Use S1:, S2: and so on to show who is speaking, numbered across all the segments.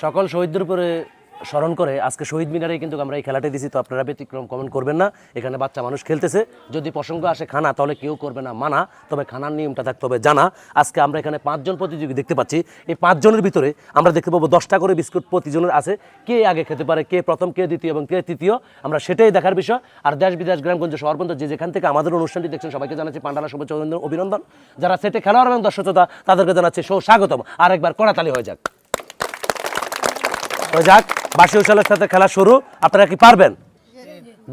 S1: সকল শহীদদের উপরে স্মরণ করে আজকে শহীদ মিনারে কিন্তু আমরা এই খেলাটি দিছি। তো আপনারা ব্যতিক্রম কমেন্ট করবেন না। এখানে বাচ্চা মানুষ খেলতেছে, যদি প্রসঙ্গ আসে খানা তাহলে কেউ করবে না মানা, তবে খানার নিয়মটা থাকতে হবে জানা। আজকে আমরা এখানে 5 জন প্রতিযোগী দেখতে পাচ্ছি। এই 5 জনের ভিতরে আমরা দেখতে পাবো 10টা করে বিস্কুট প্রতিজনের আছে। কে আগে খেতে পারে, কে প্রথম, কে দ্বিতীয় এবং কে তৃতীয়, আমরা সেটাই দেখার বিষয়। আর দেশ বিদেশ গ্রামগঞ্জ শহরবন্ধ যে যেখান থেকে আমাদের অনুষ্ঠানটি দেখছেন সবাইকে জানাচ্ছি পান্ডালা শুভেচ্ছা অভিনন্দন। যারা সেটে খেলোয়াড় এবং দর্শকতা তাদেরকে জানাচ্ছি স্বাগতম। আরেকবার কড়াতালি হয়ে যাক। যাক, বাসি উশালের সাথে খেলা শুরু। আপনারা কি পারবেন?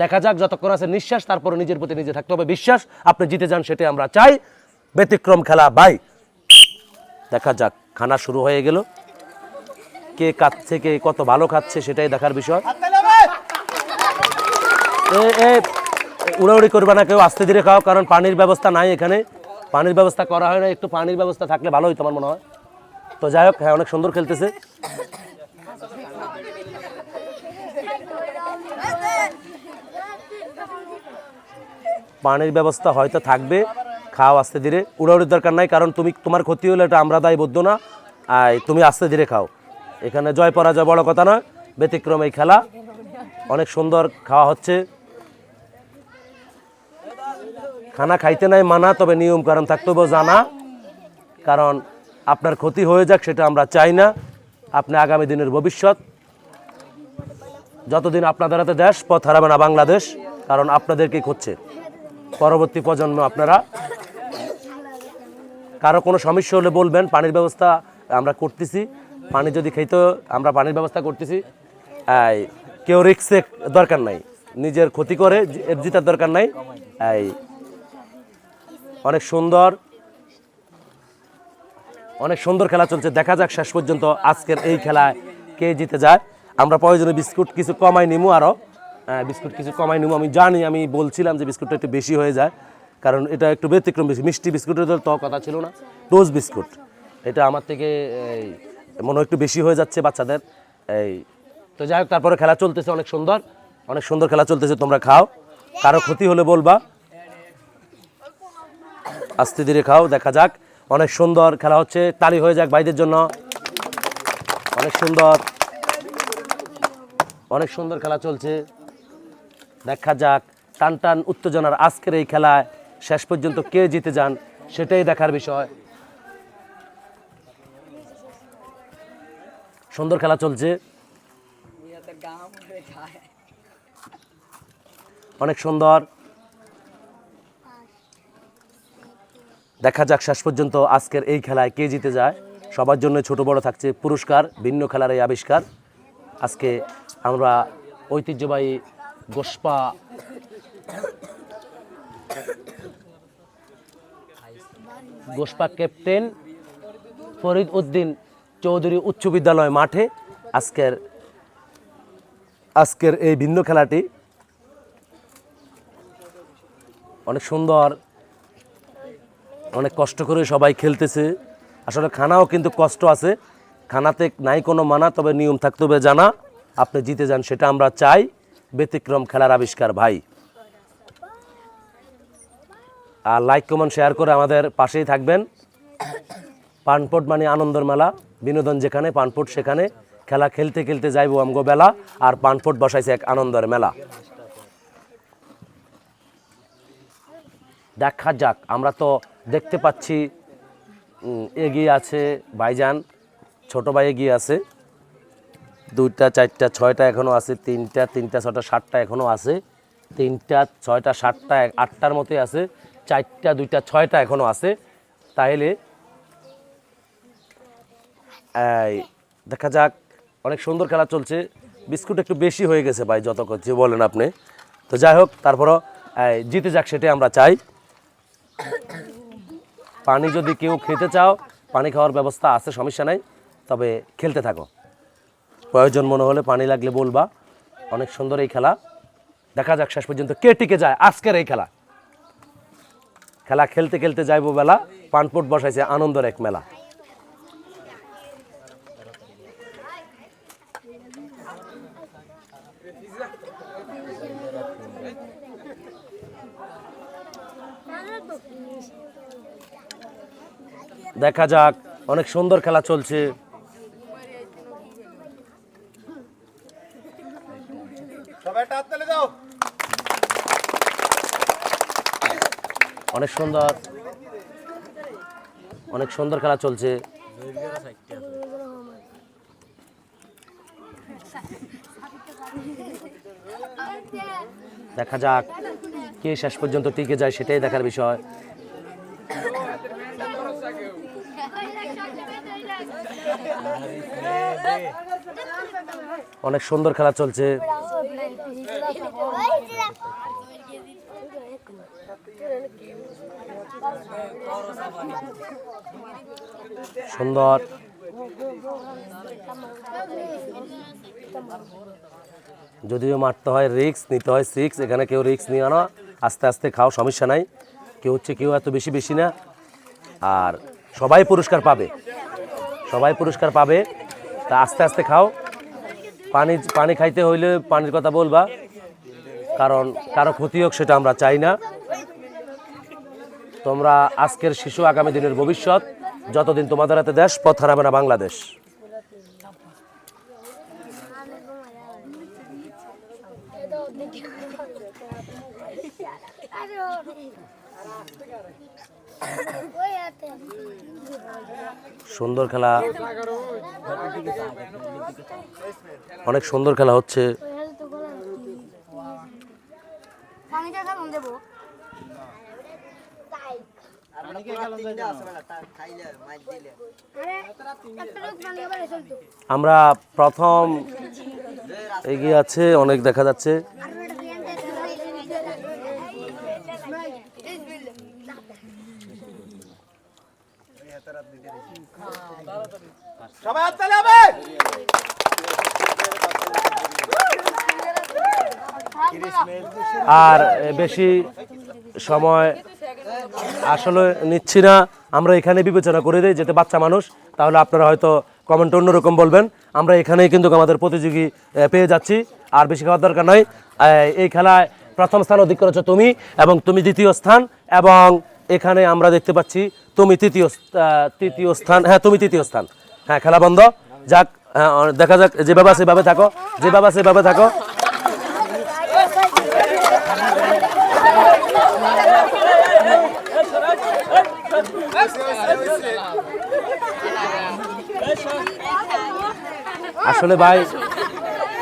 S1: দেখা যাক, যতক্ষণ আছে নিঃশ্বাস, তারপরে নিজের প্রতি নিজে থাকতে হবে বিশ্বাস। আপনি জিতে যান সেটাই আমরা চাই। ব্যতিক্রম খেলা বাই। দেখা যাক, খানা শুরু হয়ে গেল। কে খাচ্ছে, কে কত ভালো খাচ্ছে সেটাই দেখার বিষয়। উড়াউড়ি করবে না কেউ, আস্তে ধীরে খাও, কারণ পানির ব্যবস্থা নাই এখানে। পানির ব্যবস্থা করা হয় না, একটু পানির ব্যবস্থা থাকলে ভালো হইতো আমার মনে হয়। তো যাই হোক, হ্যাঁ, অনেক সুন্দর খেলতেছে। পানির ব্যবস্থা হয়তো থাকবে, খাও আস্তে ধীরে। উড়াউড়ির দরকার নাই, কারণ তোমার ক্ষতি হলে এটা আমরা দায়বদ্ধ না। তুমি আস্তে ধীরে খাও। এখানে জয় পরাজয় বড় কথা না, ব্যতিক্রম এই খেলা। অনেক সুন্দর খাওয়া হচ্ছে। খানা খাইতে নাই মানা, তবে নিয়ম কারণ থাকতে হবে জানা। কারণ আপনার ক্ষতি হয়ে যাক সেটা আমরা চাই না। আপনি আগামী দিনের ভবিষ্যৎ। যতদিন আপনাদের হাতে দেশ, পথ হারাবে না বাংলাদেশ, কারণ আপনাদেরকেই খুঁজছে পরবর্তী প্রজন্ম। আপনারা কারো কোনো সমস্যা হলে বলবেন। পানির ব্যবস্থা আমরা করতেছি, পানি যদি খাইতো আমরা পানির ব্যবস্থা করতেছি। কেউ রিস্কের দরকার নাই, নিজের ক্ষতি করে জিতার দরকার নাই। অনেক সুন্দর, অনেক সুন্দর খেলা চলছে। দেখা যাক শেষ পর্যন্ত আজকের এই খেলায় কে জিতে যায়। আমরা প্রয়োজনে বিস্কুট কিছু কমাই নিমু, আরও বিস্কুট কিছু কমাই নিমু। আমি জানি, আমি বলছিলাম যে বিস্কুটটা একটু বেশি হয়ে যায়, কারণ এটা একটু ব্যতিক্রম বেশি। মিষ্টি বিস্কুটের তো কথা ছিল না, টোস্ট বিস্কুট। এটা আমার থেকে মনে হয় একটু বেশি হয়ে যাচ্ছে বাচ্চাদের। তো যাই হোক, তারপরে খেলা চলতেছে অনেক সুন্দর, অনেক সুন্দর খেলা চলতেছে। তোমরা খাও, কারো ক্ষতি হলে বলবা, আস্তে ধীরে খাও। দেখা যাক, অনেক সুন্দর খেলা হচ্ছে। তালি হয়ে যাক ভাইদের জন্য। অনেক সুন্দর, অনেক সুন্দর খেলা চলছে। দেখা যাক, টান টান উত্তেজনার আজকের এই খেলায় শেষ পর্যন্ত কে জিতে যান সেটাই দেখার বিষয়। সুন্দর খেলা চলছে, অনেক সুন্দর। দেখা যাক শেষ পর্যন্ত আজকের এই খেলায় কে জিতে যায়। সবার জন্য ছোট বড় থাকছে পুরস্কার, ভিন্ন খেলার এই আবিষ্কার। আজকে আমরা ঐতিহ্যবাহী গোসপা ক্যাপ্টেন ফরিদ উদ্দিন চৌধুরী উচ্চ বিদ্যালয় মাঠে আজকের এই ভিন্ন খেলাটি অনেক সুন্দর, অনেক কষ্ট করে সবাই খেলতেছে। আসলে খানাও কিন্তু কষ্ট আছে, খানাতে নাই কোনো মানা, তবে নিয়ম থাকতে হবে জানা। আপনি জিতে যান সেটা আমরা চাই। ব্যতিক্রম খেলার আবিষ্কার ভাই। আর লাইক কমেন্ট শেয়ার করে আমাদের পাশেই থাকবেন। পানপট মানে আনন্দের মেলা, বিনোদন যেখানে পানপট সেখানে। খেলা খেলতে খেলতে যাইব আমগো বেলা, আর পানপট বসাইছে এক আনন্দের মেলা। দেখা যাক, আমরা তো দেখতে পাচ্ছি এগিয়ে আছে ভাইজান, ছোট ভাই এগিয়ে আছে। 2টা 4টা 6টা এখনও আছে, 3টা 6টা 7টা এখনও আছে, 3টা 6টা 7টা 8টার মতোই আছে, 4টা 2টা 6টা এখনও আছে। তাহলে দেখা যাক, অনেক সুন্দর খেলা চলছে। বিস্কুট একটু বেশি হয়ে গেছে ভাই, যত কিছু বলেন আপনি। তো যাই হোক, তারপরও জিতে যাক সেটাই আমরা চাই। পানি যদি কেউ খেতে চাও, পানি খাওয়ার ব্যবস্থা আছে, সমস্যা নাই, তবে খেলতে থাকো। প্রয়োজন মনে হলে পানি লাগলে বলবা। অনেক সুন্দর এই খেলা। দেখা যাক শেষ পর্যন্ত কে টিকে যায় আজকের এই খেলা। খেলা খেলতে খেলতে যাইবো বেলা, পানপট বসাইছে আনন্দের এক মেলা। দেখা যাক, অনেক সুন্দর খেলা চলছে। অনেক সুন্দর, অনেক সুন্দর খেলা চলছে। দেখা যাক কে শেষ পর্যন্ত টিকে যায়, সেটাই দেখার বিষয়। অনেক সুন্দর খেলা চলছে। সুন্দর, যদিও মারতে হয় রিস্ক নিতে হয় সিক্স, এখানে কেউ রিস্ক নিও না, আস্তে আস্তে খাও, সমস্যা নাই। কেউ হচ্ছে কেউ এত বেশি বেশি না, আর সবাই পুরস্কার পাবে, সবাই পুরস্কার পাবে। তা আস্তে আস্তে খাও। পানি পানি খাইতে হইলে পানির কথা বলবা, কারণ কারো ক্ষতি হোক সেটা আমরা চাই না। তোমরা আজকের শিশু, আগামী দিনের ভবিষ্যৎ। যতদিন তোমাদের হাতে দেশ, পথ হারাবে না বাংলাদেশ। সুন্দর খেলা, অনেক সুন্দর খেলা হচ্ছে। আমরা প্রথম এগিয়ে আছে, অনেক দেখা যাচ্ছে। আর বেশি সময় আসলে নিচ্ছি না, আমরা এখানে বিবেচনা করে দিই, যেতে বাচ্চা মানুষ, তাহলে আপনারা হয়তো কমেন্ট অন্যরকম বলবেন। আমরা এখানেই কিন্তু আমাদের প্রতিযোগী পেয়ে যাচ্ছি, আর বেশি খাওয়ার দরকার নয়। এই খেলায় প্রথম স্থান অধিক করেছো তুমি, এবং তুমি দ্বিতীয় স্থান, এবং এখানে আমরা দেখতে পাচ্ছি তুমি তৃতীয় স্থান। হ্যাঁ, তুমি তৃতীয় স্থান। হ্যাঁ, খেলা বন্ধ যাক, হ্যাঁ দেখা যাক, যেভাবে সেভাবে থাকো, যেভাবে সেভাবে থাকো। আসলে ভাই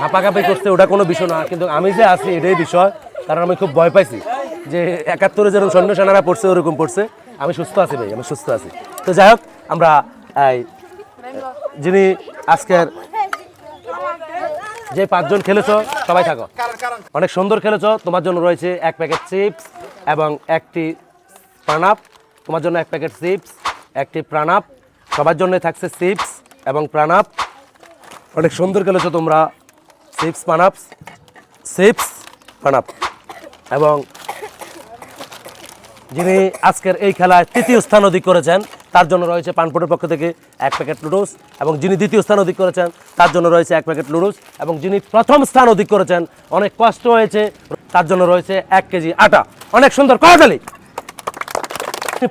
S1: হাঁপাকাপি করতে ওটা কোনো বিষয় না, কিন্তু আমি যে আছি এটাই বিষয়। কারণ আমি খুব ভয় পাইছি যে ৭১ যেরকম সৈন্য সেনারা পড়ছে ওরকম পড়ছে। আমি সুস্থ আছি ভাই, আমি সুস্থ আছি। তো যাই হোক, আমরা যিনি আজকের যে ৫ জন খেলেছ, সবাই থাকো, অনেক সুন্দর খেলেছ। তোমার জন্য রয়েছে 1 প্যাকেট চিপস এবং 1টি প্রাণাপ। তোমার জন্য 1 প্যাকেট চিপস, 1টি প্রাণাপ। সবার জন্য থাকছে চিপস এবং প্রাণাপ। অনেক সুন্দর খেলেছো তোমরা, চিপস প্রাণাপ। এবং যিনি আজকের এই খেলায় তৃতীয় স্থান অধিক করেছেন, তার জন্য রয়েছে পানপুরের পক্ষ থেকে 1 প্যাকেট নুডলস। এবং যিনি দ্বিতীয় স্থান অধিক করেছেন, তার জন্য রয়েছে 1 প্যাকেট নুডলস। এবং যিনি প্রথম স্থান অধিক করেছেন, অনেক কষ্ট হয়েছে, তার জন্য রয়েছে 1 কেজি আটা। অনেক সুন্দর করতালি।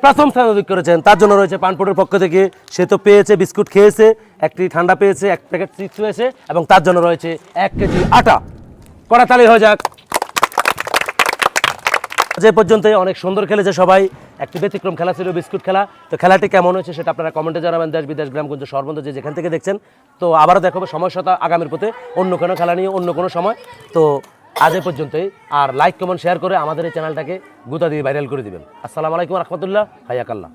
S1: প্রথম স্থান অধিক করেছেন, তার জন্য রয়েছে পানপুরের পক্ষ থেকে, সে তো পেয়েছে, বিস্কুট খেয়েছে, 1টি ঠান্ডা পেয়েছে, 1 প্যাকেট চিপস হয়েছে, এবং তার জন্য রয়েছে 1 কেজি আটা। করতালি হয়ে যাক। যে পর্যন্ত অনেক সুন্দর খেলেছে সবাই। একটি ব্যতিক্রম খেলা ছিল, বিস্কুট খেলা। তো খেলাটি কেমন হয়েছে সেটা আপনারা কমেন্টে জানাবেন, দেশ বিদেশ গ্রামগঞ্জ সর্বন্ত যে যেখান থেকে দেখছেন। তো আবারও দেখাবো সময় সাথে আগামীর পথে অন্য কোনো খেলা নিয়ে অন্য কোনো সময়। তো আজ এ পর্যন্তই। আর লাইক কমেন্ট শেয়ার করে আমাদের এই চ্যানেলটাকে গুতা দিয়ে ভাইরাল করে দিবেন। আসসালামু আলাইকুম রহমতুল্লাহ, হায়াকাল্লাহ।